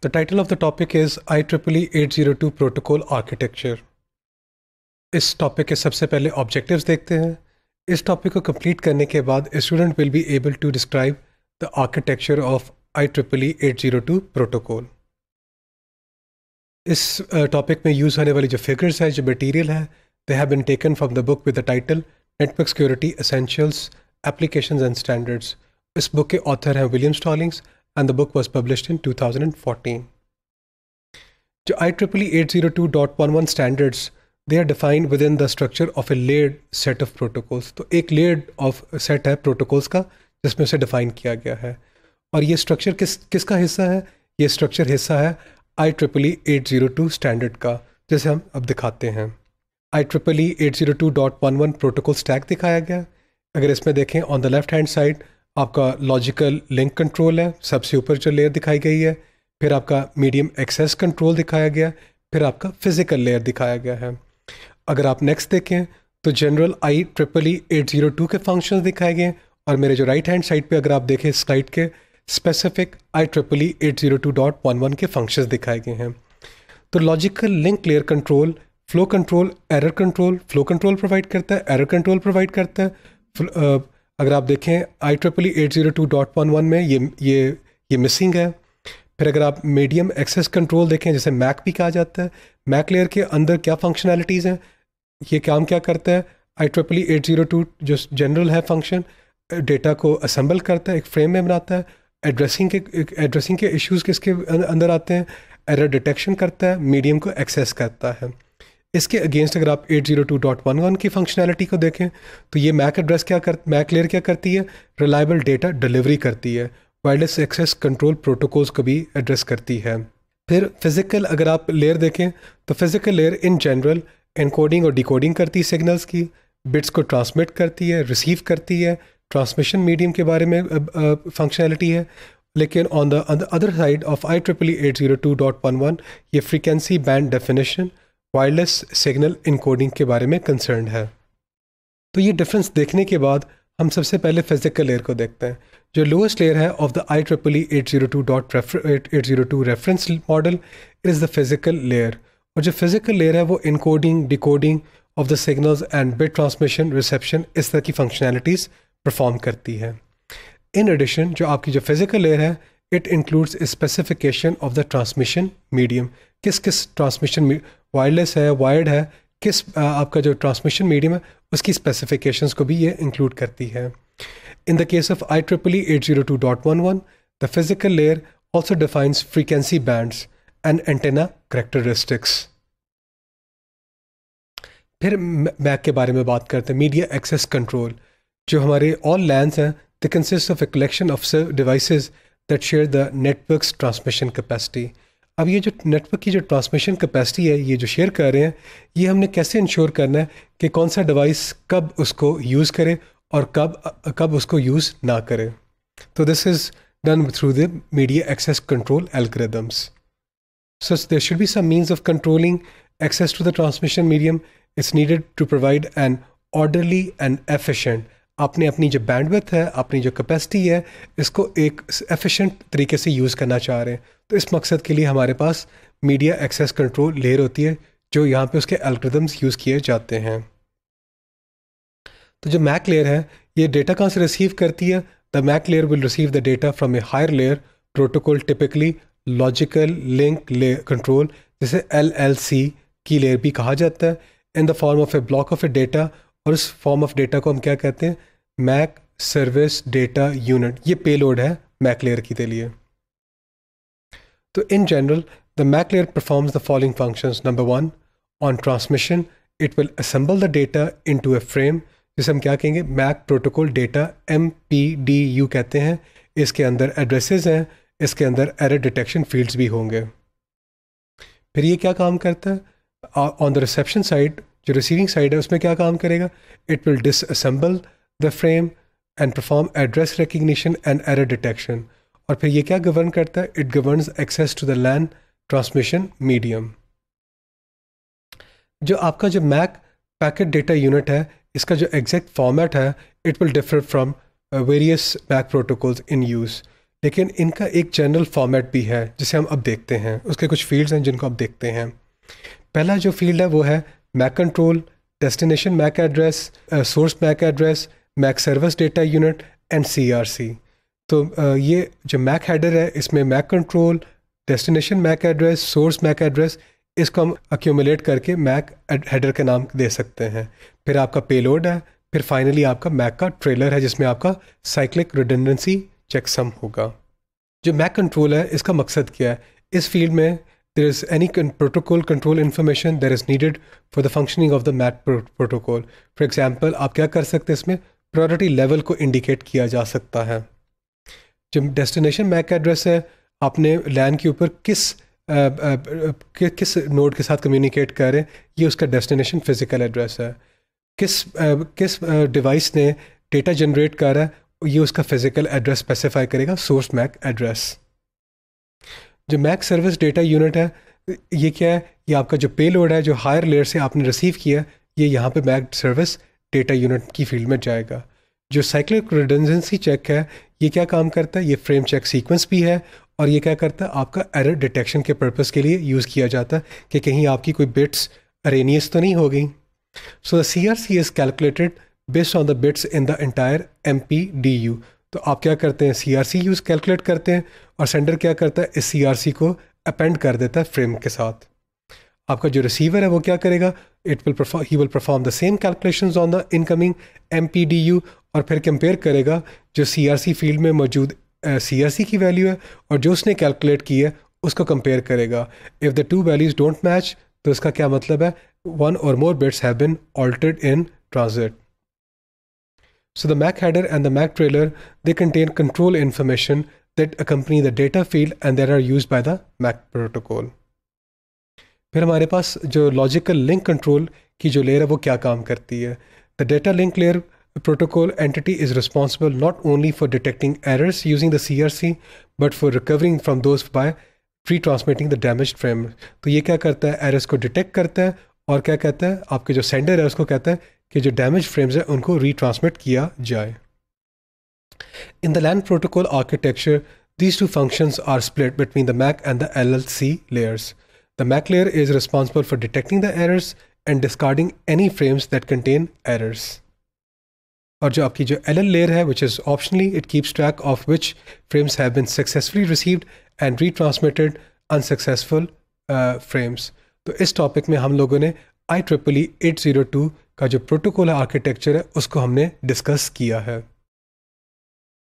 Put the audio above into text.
The title of the topic is IEEE 802 Protocol Architecture. इस topic के सबसे पहले ऑब्जेक्टिव्स देखते हैं। इस टॉपिक को कंप्लीट करने के बाद student will be able to describe the architecture of IEEE 802 protocol. इस टॉपिक में यूज़ होने वाली जो फिगर्स है, जो मटेरियल है, they have been taken from the book with the title network security essentials applications and standards. इस book के ऑथर हैं William Stallings and the book was published in 2014. जो IEEE 802.11 standards, they are defined within the structure of a layered set of protocols. तो एक layered of set है protocols का जिसमें उसे define किया गया है। और ये structure किसका हिस्सा है? ये structure हिस्सा है IEEE 802 standard का, जैसे हम अब दिखाते हैं। IEEE 802.11 protocol stack दिखाया गया। अगर इसमें देखें on the left hand side आपका लॉजिकल लिंक कंट्रोल है, सबसे ऊपर जो लेयर दिखाई गई है। फिर आपका मीडियम एक्सेस कंट्रोल दिखाया गया, फिर आपका फिजिकल लेयर दिखाया गया है। अगर आप नेक्स्ट देखें तो जनरल IEEE 802 के फंक्शंस दिखाए गए, और मेरे जो राइट हैंड साइड पे अगर आप देखें स्लाइड के स्पेसिफिक IEEE 802.11 के फंक्शंस दिखाए गए हैं। तो logical link layer control, flow control, error control, flow control provide करता है, एरर कंट्रोल प्रोवाइड करता है। अगर आप देखें IEEE 802.11 में ये मिसिंग है। फिर अगर आप मीडियम एक्सेस कंट्रोल देखें, जैसे मैक भी कहा जाता है, मैक लेयर के अंदर क्या फंक्शनैलिटीज़ हैं, ये काम क्या करता है। IEEE 802 जो जनरल है फंक्शन, डेटा को असेंबल करता है, एक फ्रेम में बनाता है। एड्रेसिंग के इश्यूज़ किसके अंदर आते हैं, एरर डिटेक्शन करता है, मीडियम को एक्सेस करता है। इसके अगेंस्ट अगर आप 802.11 की फंक्शनैलिटी को देखें तो ये मैक लेयर क्या करती है, रिलायबल डेटा डिलीवरी करती है, वायरलेस एक्सेस कंट्रोल प्रोटोकॉल्स को भी एड्रेस करती है। फिर फिजिकल अगर आप लेयर देखें तो physical layer in general encoding और डिकोडिंग करती है सिग्नल्स की, बिट्स को ट्रांसमिट करती है, रिसीव करती है, ट्रांसमिशन मीडियम के बारे में फंक्शनैलिटी है। लेकिन on the other side of IEEE 802.11 ये frequency band definition, wireless signal encoding के बारे में कंसर्न है। तो ये डिफरेंस देखने के बाद हम सबसे पहले फिजिकल लेयर को देखते हैं। जो लोएस्ट लेयर है of the IEEE 802 reference model, it is the physical layer. और जो फिजिकल लेयर है वो encoding, decoding of the signals and bit transmission, reception, इस तरह की फंक्शनैलिटीज़ परफॉर्म करती है। इन एडिशन जो आपकी जो फिजिकल लेयर है, it includes specification of the transmission medium. किस ट्रांसमिशन, वायरलेस है, वायर्ड है, किस आपका जो ट्रांसमिशन मीडियम है उसकी स्पेसिफिकेशंस को भी ये इंक्लूड करती है। In the case of IEEE 802.11 the physical layer also defines frequency bands and antenna characteristics. फिर मैक के बारे में बात करते हैं, मीडिया एक्सेस कंट्रोल। जो हमारे ऑल लैन्स हैं, they consist of a collection of devices that share the networks transmission capacity. अब ये जो नेटवर्क की जो ट्रांसमिशन कैपेसिटी है, ये जो शेयर कर रहे हैं, ये हमने कैसे इंश्योर करना है कि कौन सा डिवाइस कब उसको यूज़ करे और कब उसको यूज़ ना करे। तो this is done through the media access control algorithms. So there should be some means of controlling access to the transmission medium. It's needed to provide an orderly and efficient. आपने अपनी जो bandwidth है, अपनी जो capacity है, इसको एक efficient तरीके से यूज़ करना चाह रहे हैं। तो इस मकसद के लिए हमारे पास मीडिया एक्सेस कंट्रोल लेयर होती है, जो यहाँ पे उसके एल्गोरिदम्स यूज़ किए जाते हैं। तो जो मैक लेयर है, ये डेटा कहाँ से रिसीव करती है। The MAC layer will receive the data from a higher layer protocol, typically logical link layer control, जिसे LLC की लेयर भी कहा जाता है, in the form of a block of a data. और इस फॉर्म ऑफ डेटा को हम क्या कहते हैं, मैक सर्विस डेटा यूनिट। ये पेलोड है मैक लेयर के लिए। तो in general the MAC layer performs the following functions. Number 1, on transmission it will assemble the data into a frame, जिसे हम क्या कहेंगे, मैक प्रोटोकॉल डेटा, MPDU कहते हैं। इसके अंदर एड्रेसेस हैं, इसके अंदर एरर डिटेक्शन फील्ड्स भी होंगे। फिर ये क्या काम करता है, ऑन द रिसेप्शन साइड, जो रिसीविंग साइड है, उसमें क्या काम करेगा, it will disassemble the frame and perform address recognition and error detection. और फिर ये क्या गवर्न करता है, it governs access to the LAN transmission medium. जो आपका जो मैक पैकेट डेटा यूनिट है, इसका जो एग्जैक्ट फॉर्मेट है, it will differ from various MAC protocols in use. लेकिन इनका एक जनरल फॉर्मेट भी है जिसे हम अब देखते हैं। उसके कुछ फील्ड्स हैं जिनको अब देखते हैं। पहला जो फील्ड है वो है MAC control, destination MAC address, source MAC address, MAC service data unit and CRC। तो ये जो मैक हेडर है इसमें MAC control, destination MAC address, source MAC address, इसको हम अक्यूमुलेट करके मैक हेडर के नाम दे सकते हैं। फिर आपका पेलोड है, फिर फाइनली आपका मैक का ट्रेलर है जिसमें आपका साइक्लिक रिडंडेंसी चेकसम होगा। जो मैक कंट्रोल है इसका मकसद क्या है? इस फील्ड में there is any protocol control information that is needed for the functioning of the MAC protocol. For example, आप क्या कर सकते हैं, इसमें priority level को indicate किया जा सकता है। जो destination MAC address है, आपने LAN के ऊपर किस नोड के साथ कम्युनिकेट कर रहे हैं, ये उसका डेस्टिनेशन फिजिकल एड्रेस है। किस डिवाइस ने डेटा जनरेट कर रहा है, ये उसका फिजिकल एड्रेस स्पेसिफाई करेगा, सोर्स मैक एड्रेस। जो मैक सर्विस डेटा यूनिट है ये क्या है? ये आपका जो पेलोड है जो हायर लेयर से आपने रिसीव किया, ये यहाँ पे मैक सर्विस डेटा यूनिट की फील्ड में जाएगा। जो साइक्लिक रिडंडेंसी चेक है ये क्या काम करता है? ये फ्रेम चेक सीक्वेंस भी है और ये क्या करता है? आपका एरर डिटेक्शन के पर्पस के लिए यूज़ किया जाता है कि कहीं आपकी कोई बिट्स अरेनियस तो नहीं हो गई। So the CRC is calculated based on the bits in the entire MPDU। तो आप क्या करते हैं? CRC यूज़ कैलकुलेट करते हैं और सेंडर क्या करता है? इस CRC को अपेंड कर देता है फ्रेम के साथ। आपका जो रिसीवर है वो क्या करेगा? He will perform the same calculations on the incoming MPDU और फिर कंपेयर करेगा जो CRC फील्ड में मौजूद CRC की वैल्यू है और जो उसने कैलकुलेट की है उसको कंपेयर करेगा। If the two values don't match तो इसका क्या मतलब है? वन और more bits have been altered in transit. So the MAC header and the MAC trailer, they contain control information that accompany the data field and that are used by the MAC protocol. फिर हमारे पास जो logical link control की जो layer है वो क्या काम करती है? The data link layer protocol entity is responsible not only for detecting errors using the CRC but for recovering from those by retransmitting the damaged frame. तो ये क्या करता है? एरर्स को डिटेक्ट करता है और क्या कहता है? आपके जो सेंडर है उसको कहता है कि जो डैमेज फ्रेम्स है उनको रीट्रांसमिट किया जाए। In the LAN protocol architecture these two functions are split between the MAC and the LLC layers. The MAC layer is responsible for detecting the errors and discarding any frames that contain errors. और जो आपकी जो LL layer है which is optionally, it keeps track of which frames have been successfully received and retransmitted unsuccessful frames. तो इस topic में हम लोगों ने IEEE 802 का जो प्रोटोकॉल आर्किटेक्चर है उसको हमने डिस्कस किया है।